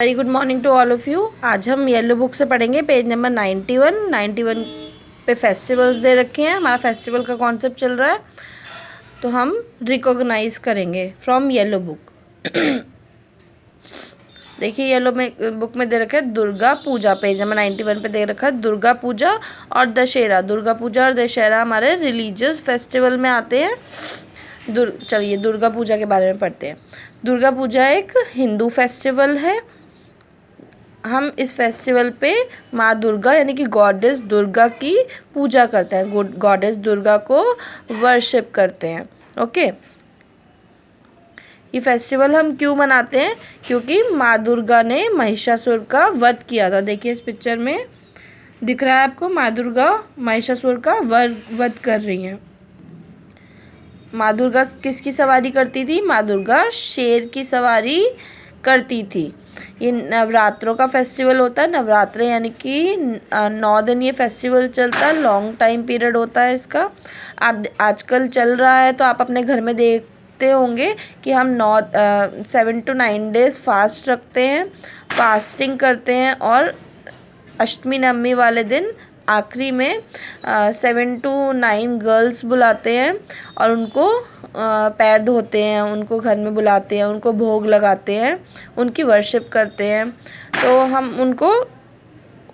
Very good morning to all of you. आज हम yellow book से पढ़ेंगे पेज नंबर 91 पे फेस्टिवल्स दे रखे हैं। हमारा फेस्टिवल का कॉन्सेप्ट चल रहा है, तो हम रिकॉग्नाइज करेंगे फ्रॉम येलो बुक। देखिए येलो में बुक में दे रखा है दुर्गा पूजा। पेज नंबर 91 पे दे रखा है दुर्गा पूजा और दशहरा। दुर्गा पूजा और दशहरा हमारे रिलीजियस फेस्टिवल में आते हैं। चलिए दुर्गा पूजा के बारे में पढ़ते हैं। दुर्गा पूजा एक हिंदू फेस्टिवल है। हम इस फेस्टिवल पे माँ दुर्गा यानी कि गॉडेस दुर्गा की पूजा करते हैं। गॉडेस दुर्गा को वर्शिप करते हैं। ओके, ये फेस्टिवल हम क्यों मनाते हैं? क्योंकि माँ दुर्गा ने महिषासुर का वध किया था। देखिए इस पिक्चर में दिख रहा है आपको, माँ दुर्गा महिषासुर का वध कर रही हैं। माँ दुर्गा किसकी सवारी करती थी? माँ दुर्गा शेर की सवारी करती थी। ये नवरात्रों का फेस्टिवल होता है। नवरात्र यानी कि 9 दिन ये फेस्टिवल चलता है। लॉन्ग टाइम पीरियड होता है इसका। आप आजकल चल रहा है तो आप अपने घर में देखते होंगे कि हम 7 to 9 डेज़ फास्ट रखते हैं, फास्टिंग करते हैं और अष्टमी नवमी वाले दिन आखिरी में 7 to 9 गर्ल्स बुलाते हैं और उनको पैर धोते हैं, उनको घर में बुलाते हैं, उनको भोग लगाते हैं, उनकी वर्शिप करते हैं। तो हम उनको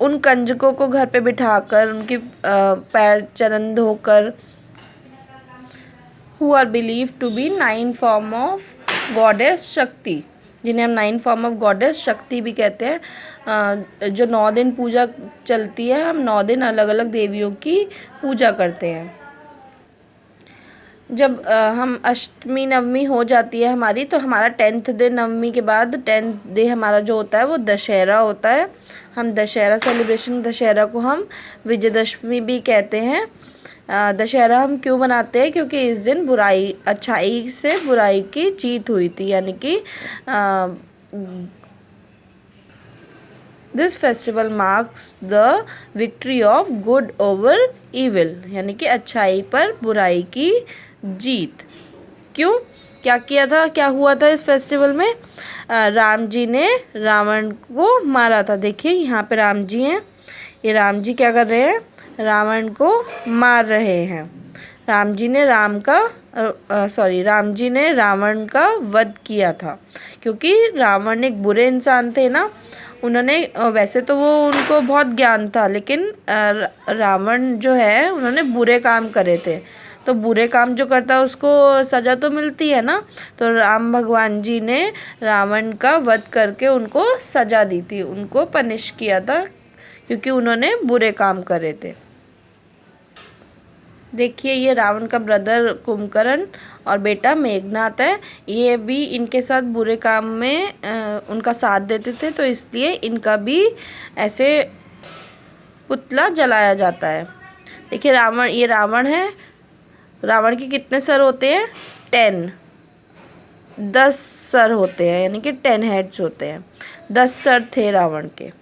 उन कंजकों को घर पे बिठाकर उनकी पैर चरण धोकर who are believe to be 9 form of goddess Shakti, जिन्हें हम 9 फॉर्म ऑफ गॉडेस शक्ति भी कहते हैं। जो 9 दिन पूजा चलती है, हम 9 दिन अलग अलग देवियों की पूजा करते हैं। जब हम अष्टमी नवमी हो जाती है हमारी, तो हमारा 10th डे, नवमी के बाद 10th डे हमारा जो होता है वो दशहरा होता है। हम दशहरा सेलिब्रेशन, दशहरा को हम विजयदशमी भी कहते हैं। दशहरा हम क्यों मनाते हैं? क्योंकि इस दिन अच्छाई से बुराई की जीत हुई थी, यानी कि this festival marks the victory of good over evil, यानी कि अच्छाई पर बुराई की जीत। क्यों, क्या किया था, क्या हुआ था इस फेस्टिवल में? राम जी ने रावण को मारा था। देखिए यहाँ पे राम जी हैं। ये राम जी क्या कर रहे हैं? रावण को मार रहे हैं। राम जी ने रावण का वध किया था। क्योंकि रावण एक बुरे इंसान थे ना। उन्होंने वैसे तो वो उनको बहुत ज्ञान था, लेकिन रावण जो है उन्होंने बुरे काम करे थे। तो बुरे काम जो करता है उसको सज़ा तो मिलती है ना। तो राम भगवान जी ने रावण का वध करके उनको सज़ा दी थी, उनको पनिश किया था, क्योंकि उन्होंने बुरे काम करे थे। देखिए ये रावण का ब्रदर कुंभकर्ण और बेटा मेघनाथ है। ये भी इनके साथ बुरे काम में उनका साथ देते थे, तो इसलिए इनका भी ऐसे पुतला जलाया जाता है। देखिए ये रावण है। रावण के कितने सर होते हैं? 10 सर होते हैं, यानी कि 10 हेड्स होते हैं। 10 सर थे रावण के।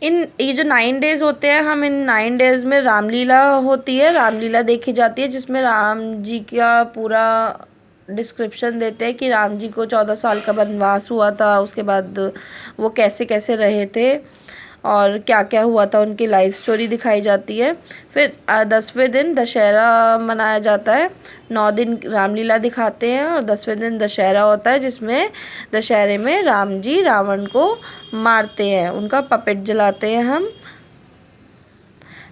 ये जो 9 डेज़ होते हैं, हम इन 9 डेज़ में रामलीला होती है, रामलीला देखी जाती है, जिसमें राम जी का पूरा डिस्क्रिप्शन देते हैं कि राम जी को 14 साल का वनवास हुआ था, उसके बाद वो कैसे कैसे रहे थे और क्या क्या हुआ था, उनकी लाइफ स्टोरी दिखाई जाती है। फिर 10वें दिन दशहरा मनाया जाता है। 9 दिन रामलीला दिखाते हैं और 10वें दिन दशहरा होता है, जिसमें दशहरे में राम जी रावण को मारते हैं, उनका पपेट जलाते हैं हम।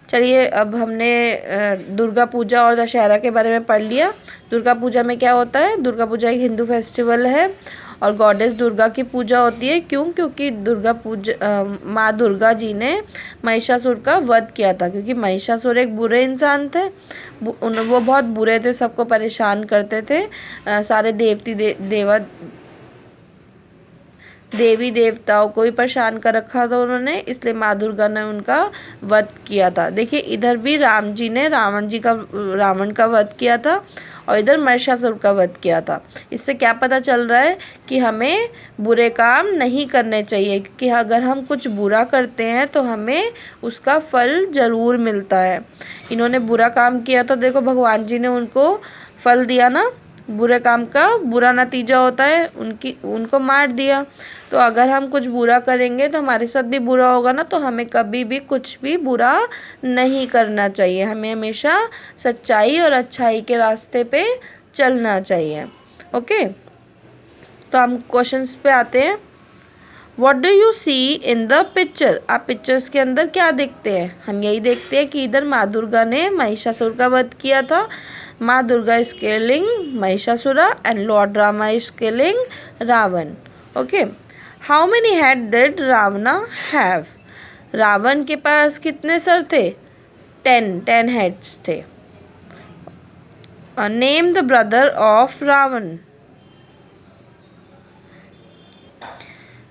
चलिए अब हमने दुर्गा पूजा और दशहरा के बारे में पढ़ लिया। दुर्गा पूजा में क्या होता है? दुर्गा पूजा एक हिंदू फेस्टिवल है और गॉडेस दुर्गा की पूजा होती है। क्यों? क्योंकि माँ दुर्गा जी ने महिषासुर का वध किया था। क्योंकि महिषासुर एक बुरे इंसान थे, वो बहुत बुरे थे, सबको परेशान करते थे। सारे देवी देवताओं को ही परेशान कर रखा था उन्होंने, इसलिए माँ दुर्गा ने उनका वध किया था। देखिए इधर भी राम जी ने रावण का वध किया था और इधर महिषासुर का वध किया था। इससे क्या पता चल रहा है कि हमें बुरे काम नहीं करने चाहिए, क्योंकि अगर हम कुछ बुरा करते हैं तो हमें उसका फल ज़रूर मिलता है। इन्होंने बुरा काम किया तो देखो भगवान जी ने उनको फल दिया ना, बुरे काम का बुरा नतीजा होता है, उनको मार दिया। तो अगर हम कुछ बुरा करेंगे तो हमारे साथ भी बुरा होगा ना, तो हमें कभी भी कुछ भी बुरा नहीं करना चाहिए। हमें हमेशा सच्चाई और अच्छाई के रास्ते पे चलना चाहिए। ओके, तो हम क्वेश्चंस पे आते हैं। What do you see in the picture? आप पिक्चर्स के अंदर क्या देखते हैं? हम यही देखते हैं कि इधर माँ दुर्गा ने महिषासुर का वध किया था। माँ Durga is killing Mahishasura and lord Rama is killing Ravan. Okay, how many head did Ravana have? Ravan के पास कितने सर थे? 10 हेड्स थे। Name the brother of Ravan.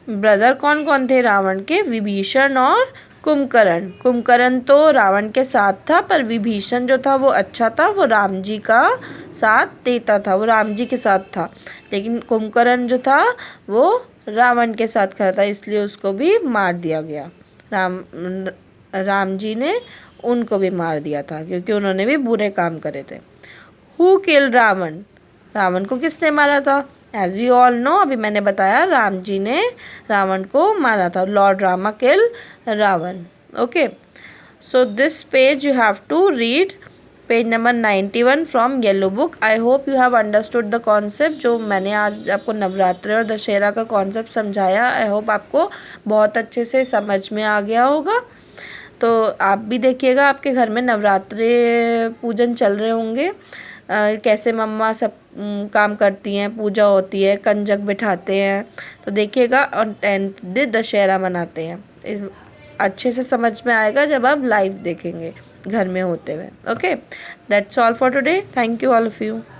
Brother कौन कौन थे रावण के? विभीषण और कुंभकर्ण। कुंभकर्ण तो रावण के साथ था, पर विभीषण जो था वो अच्छा था, वो राम जी का साथ देता था, वो राम जी के साथ था। लेकिन कुंभकर्ण जो था वो रावण के साथ खड़ा था, इसलिए उसको भी मार दिया गया। राम जी ने उनको भी मार दिया था क्योंकि उन्होंने भी बुरे काम करे थे। Who killed Ravan? रावण को किसने मारा था? एज वी ऑल नो, अभी मैंने बताया, राम जी ने रावण को मारा था। Lord Rama kill Ravan. Okay, so this page you have to read, page number 91 from yellow book. I hope you have understood the concept. जो मैंने आज आपको नवरात्रि और दशहरा का कॉन्सेप्ट समझाया, आई होप आपको बहुत अच्छे से समझ में आ गया होगा। तो आप भी देखिएगा, आपके घर में नवरात्रि पूजन चल रहे होंगे, कैसे मम्मा सब काम करती हैं, पूजा होती है, कंजक बिठाते हैं। तो देखिएगा, और 10th दिन दशहरा मनाते हैं। इस अच्छे से समझ में आएगा जब आप लाइव देखेंगे घर में होते हुए। Okay, that's all for today. Thank you all of you.